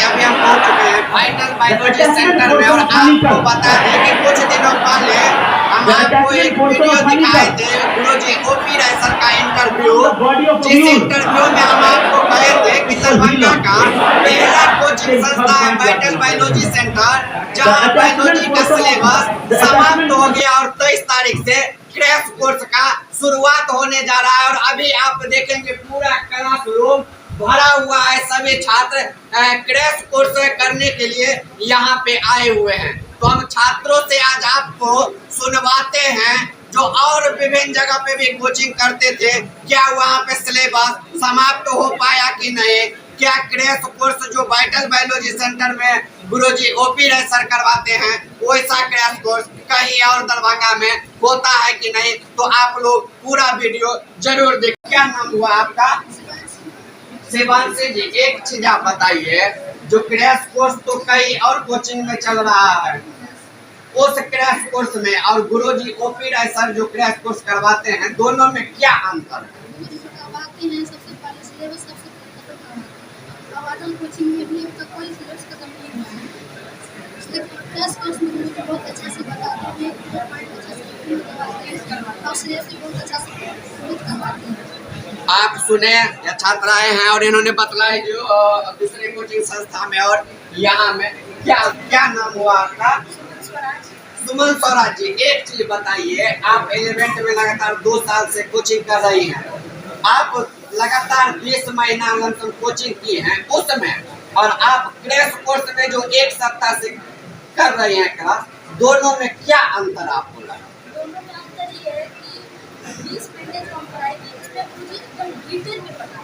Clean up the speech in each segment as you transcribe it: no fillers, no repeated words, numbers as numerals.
अभी हम पहुंच चुके हैं वाइटल बायोलॉजी सेंटर में और आपको बता दें कि कुछ दिनों पहले हम आपको एक वीडियो दिखाए थे गुरुजी ओपी राय सर का इंटरव्यू, जिस इंटरव्यू में हम आपको कहे थे कि दरभंगा का पहला कोचिंग संस्था है वाइटल बायोलॉजी सेंटर, जहां बायोलॉजी का सिलेबस समाप्त हो गया और 23 तारीख से क्रैश कोर्स का शुरुआत होने जा रहा है। और अभी आप देखेंगे पूरा क्लासरूम भरा हुआ है, सभी छात्र क्रैश कोर्स करने के लिए यहाँ पे आए हुए हैं। तो हम छात्रों से आज आपको सुनवाते हैं जो और विभिन्न जगह पे भी कोचिंग करते थे, क्या वहाँ पे सिलेबस समाप्त हो पाया कि नहीं, क्या क्रैश कोर्स जो वाइटल बायोलॉजी सेंटर में गुरुजी ओपी राय सर करवाते हैं वैसा क्रैश कोर्स कहीं और दरभंगा में होता है कि नहीं। तो आप लोग पूरा वीडियो जरूर देखें। क्या नाम हुआ आपका? शिवांशी जी, एक चीज आप बताइए, जो क्रैश कोर्स तो कई और कोचिंग में चल रहा है, उस क्रैश कोर्स में और गुरुजी ओपी राय सर जो क्रैश कोर्स करवाते हैं, दोनों में क्या अंतर है? कोचिंग में भी तो कोई सिलेबस खत्म नहीं हुआ है, इसलिए क्रैश कोर्स में मुझे बहुत अच्छे से बताते हैं, और सिलेबस भी बहुत अच्छा से करवाते हैं। आप सुने या छात्राएं हैं और इन्होंने बतलाया जो दूसरे कोचिंग संस्था में और यहाँ में क्या नाम हुआ आपका? सुमन स्वराज जी, एक चीज बताइए, आप 11th में लगातार 2 साल से कोचिंग कर रही हैं, आप लगातार 20 महीना लमसम कोचिंग की है उसमें, और आप क्रैश कोर्स में जो 1 सप्ताह से कर रहे हैं क्लास, दोनों में क्या अंतर आपको लगा? दोनों में अंतर ये है कि 20 महीने जो हम पढ़ाई की उसमें मुझे एकदम डिटेल में पढ़ा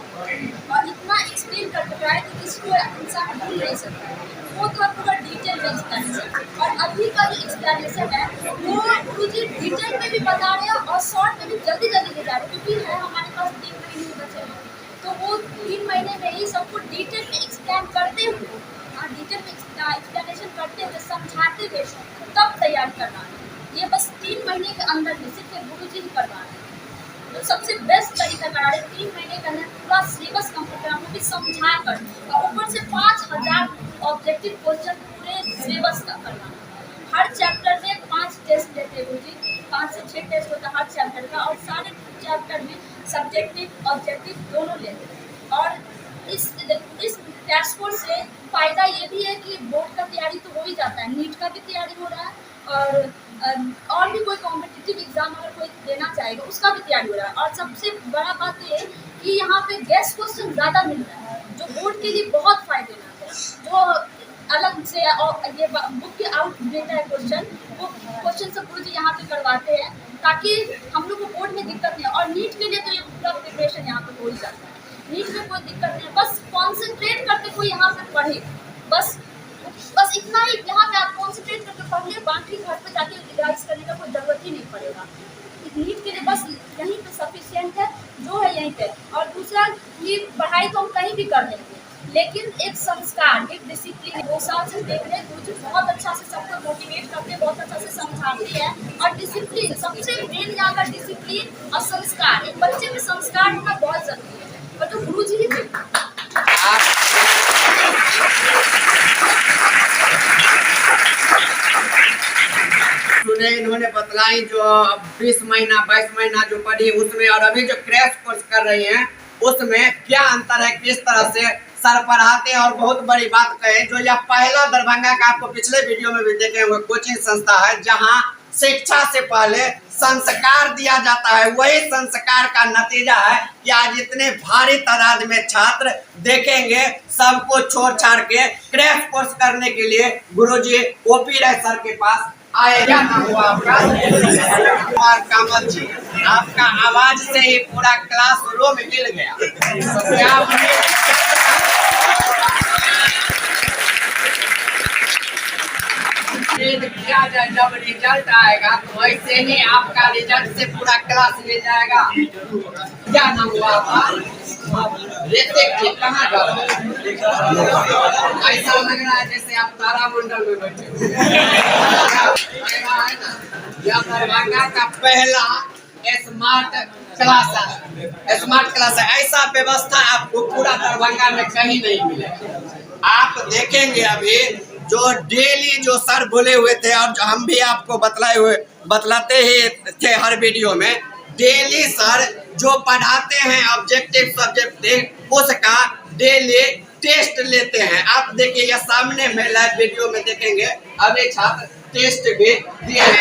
और इतना एक्सप्लेन कर पढ़ाया कि किसी को इंसान भूल नहीं सकता, वो तो पूरा डिटेल में एक्सप्लेनेशन। और अभी का जो एक्सप्लेनेशन है वो मुझे डिटेल में भी बता रहे हैं और शॉर्ट में भी जल्दी जल्दी ले जा रहे हैं, क्योंकि है हमारे पास 3 महीने बचे हैं, तो वो 3 महीने में ही सबको डिटेल में एक्सप्लेन करते हुए, डिटेल में एक्सप्लेनेशन करते हुए, समझाते हुए तब तैयार करना है। ये बस 3 महीने के अंदर में सिर्फ गुरुजी ही करवा रहे हैं, तो सबसे बेस्ट तरीका करा रहे हैं। 3 महीने के अंदर पूरा सिलेबस कंप्लीट करना, वो भी समझा कर, और ऊपर से 5000 ऑब्जेक्टिव क्वेश्चन पूरे सिलेबस का करना। हर चैप्टर में 5 टेस्ट लेते हैं गुरुजी, 5 से 6 टेस्ट होता है हर चैप्टर का, और सारे चैप्टर में सब्जेक्टिव ऑब्जेक्टिव दोनों लेते हैं। और इस टेस्ट कोर्स से फ़ायदा ये भी है कि बोर्ड का तैयारी तो हो ही जाता है, नीट का भी तैयारी हो रहा है, और भी कोई कॉम्पिटिटिव एग्जाम अगर कोई देना चाहेगा उसका भी तैयारी हो रहा है। और सबसे बड़ा बात ये है कि यहाँ पे गेस्ट क्वेश्चन ज़्यादा मिल रहा है, जो बोर्ड के लिए बहुत फायदेमंद है। जो अलग से और ये बुक के आउट देता है क्वेश्चन, वो क्वेश्चन सब गुरुजी यहाँ पे करवाते हैं, ताकि हम लोग को बोर्ड में दिक्कत नहीं। और नीट के लिए तो ये पूरा प्रिपरेशन यहाँ पे हो ही जाता है, नीट में कोई दिक्कत नहीं है, बस कॉन्सेंट्रेट करके कोई यहाँ पे पढ़े, बस इतना ही। यहाँ पे आप कॉन्सेंट्रेट करके पढ़िए, बाकी घर पे जाके रिवाइज करने का कोई जरूरत ही नहीं पड़ेगा। नीट के लिए बस यहीं पे सफिशिएंट है, जो है यहीं पे। और दूसरा कि पढ़ाई तो हम कहीं भी कर लेंगे, लेकिन एक संस्कार, एक डिसिप्लिन, 2 साल से देख रहे हैं गुरुजी बहुत अच्छा से सबको मोटिवेट करते हैं, बहुत अच्छा से समझाते हैं। और डिसिप्लिन सबसे मेन यहाँ का डिसिप्लिन और संस्कार, एक बच्चे में संस्कार होना बहुत जरूरी है, और जो गुरुजी ही देते हैं। इन्होंने बतलाई जो 20 महीना 22 महीना जो पढ़ी उसमें और अभी जो क्रैश कोर्स कर रही हैं उसमें क्या अंतर है, किस तरह से सर पढ़ाते हैं। और बहुत बड़ी बात कहें, जो यह पहला दरभंगा का आपको पिछले वीडियो में भी देखे हुए कोचिंग संस्था है जहां शिक्षा से पहले संस्कार दिया जाता है। वही संस्कार का नतीजा है कि आज इतने भारी तादाद में छात्र देखेंगे सबको छोड़ छाड़ के क्रैश कोर्स करने के लिए गुरुजी ओपी राय सर के पास आए। क्या नाम हुआ आपका? कुमार कामत जी, आपका आवाज से ही पूरा क्लासरूम हिल गया, तो क्या जब रिजल्ट आएगा तो वैसे ही आपका रिजल्ट से पूरा क्लास ले जाएगा। क्या नाम हुआ आपका? ऋतिक जी, कहाँ जा रहे हैं? ऐसा लग रहा है जैसे आप तारामंडल में बैठे है ना। यह दरभंगा का पहला स्मार्ट क्लास है। ऐसा व्यवस्था आपको पूरा दरभंगा में कहीं नहीं मिलेगा। आप देखेंगे अभी जो डेली जो सर बोले हुए थे और हम भी आपको बतलाते ही थे हर वीडियो में, डेली सर जो पढ़ाते हैं ऑब्जेक्टिव सब्जेक्ट उसका डेली टेस्ट लेते हैं। आप देखिए ये सामने में लाइव वीडियो में देखेंगे, अभी छात्र टेस्ट भी दिए हैं।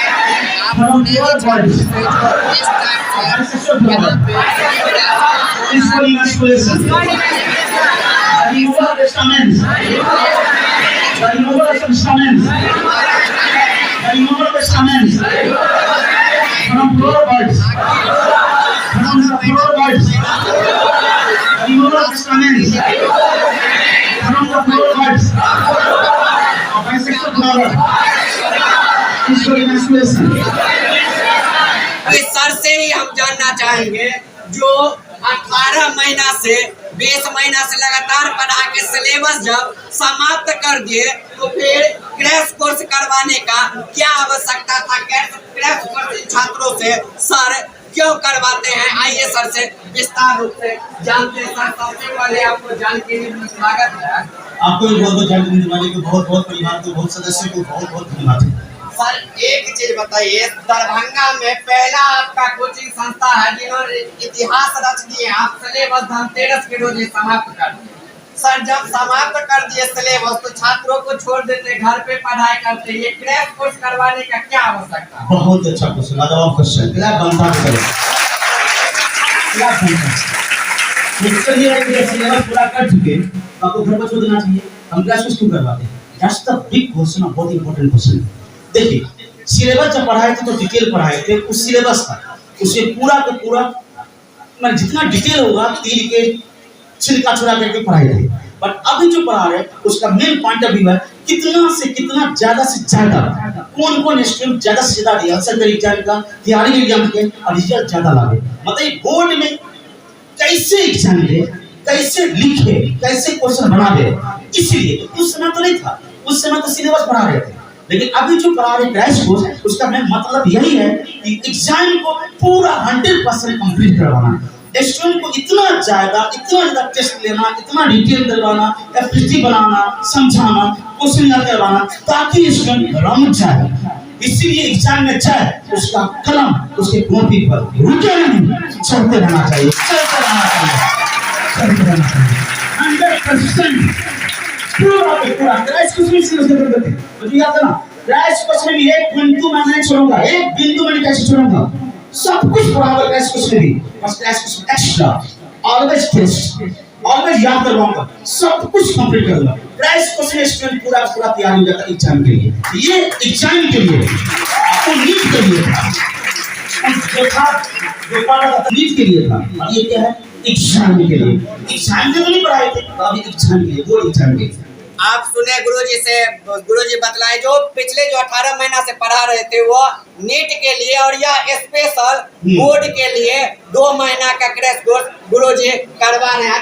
इस सर से ही हम जानना चाहेंगे जो 18 महीना से 20 महीना से लगातार पढ़ा के सिलेबस जब समाप्त कर दिए तो फिर क्रैश कोर्स करवाने का क्या आवश्यकता था? क्रैश कोर्स छात्रों से सर क्यों करवाते हैं? आइए सर से विस्तार रूप से जानते हैं। सर सबसे पहले आपको जानकारी में स्वागत है। आपको भी बहुत बहुत जानकारी दिलवाने को बहुत परिवार को बहुत सदस्य को बहुत धन्यवाद। सर एक चीज बताइए, दरभंगा में पहला आपका कोचिंग संस्था है जिन्होंने इतिहास रच दिए। आप सिलेबस धनतेरस के रोज समाप्त कर दिए। सर जब समाप्त कर दिए सिलेबस तो छात्रों को छोड़ देते, घर पे पढ़ाई करते, ये क्रैश कोर्स करवाने का क्या आवश्यकता है? बहुत अच्छा क्वेश्चन, लाजवाब क्वेश्चन। क्या बनता है ये है कि सिलेबस पूरा कर चुके आपको घर पर छोड़ देना चाहिए। हम क्रैश कोर्स क्यों करवाते हैं? दैट्स द बिग क्वेश्चन, बहुत इंपॉर्टेंट क्वेश्चन। देखिए सिलेबस जब पढ़ाए थे तो डिटेल पढ़ाए थे, उस सिलेबस का उसे पूरा का पूरा मैं जितना डिटेल होगा तीर के छिलका छुड़ा करके पढ़ाई थे। बट अभी जो पढ़ा रहे उसका मेन पॉइंट ऑफ व्यू है कितना से कितना ज्यादा से ज्यादा कौन स्ट्रीम ज्यादा से ज्यादा दिया सेकेंडरी एग्जाम का, तैयारी एग्जाम के और रिजल्ट ज्यादा लावे। मतलब बोर्ड में कैसे एग्जाम ले, कैसे लिखे, कैसे क्वेश्चन बना दे। इसलिए उस समय तो नहीं था, उस समय तो सिलेबस पढ़ा रहे थे। लेकिन अभी जो पढ़ा रहे क्रैश कोर्स उसका मेन मतलब यही है कि एग्जाम को पूरा 100% कंप्लीट करवाना। स्टूडेंट को इतना ज्यादा टेस्ट लेना, इतना डिटेल करवाना, एफपीटी बनाना, समझाना, क्वेश्चन याद करवाना ताकि स्टूडेंट रम जाए। इसीलिए एग्जाम में जाए उसका कलम उसके कॉपी पर रुके नहीं, चलते रहना चाहिए, चलते रहना चाहिए 100% पूरा क्रैश कोर्स में सीरियस करते थे। तो याद है ना, क्रैश कोर्स में भी एक बिंदु मैं नहीं छोड़ूंगा, एक बिंदु मैं कैसे छोड़ूंगा। सब कुछ पढ़ाऊंगा क्रैश कोर्स में भी, बस क्रैश कोर्स में एक्स्ट्रा ऑलवेज टेस्ट, ऑलवेज याद करवाऊंगा, सब कुछ कंप्लीट करूंगा। क्रैश कोर्स में स्टूडेंट पूरा तैयारी हो जाता है एग्जाम के लिए। ये एग्जाम के लिए आपको नीट के लिए था, जो था जो पढ़ा था नीट के लिए था, और ये क्या है एग्जाम के लिए। एग्जाम के लिए नहीं पढ़ाए थे, अभी एग्जाम के लिए, बोर्ड एग्जाम के लिए। आप सुने गुरुजी से, गुरुजी बतलाए जो पिछले जो 18 महीना से पढ़ा रहे थे वो नीट के लिए और यह स्पेशल बोर्ड के लिए 2 महीना का क्रैश कोर्स गुरुजी करवा रहे हैं।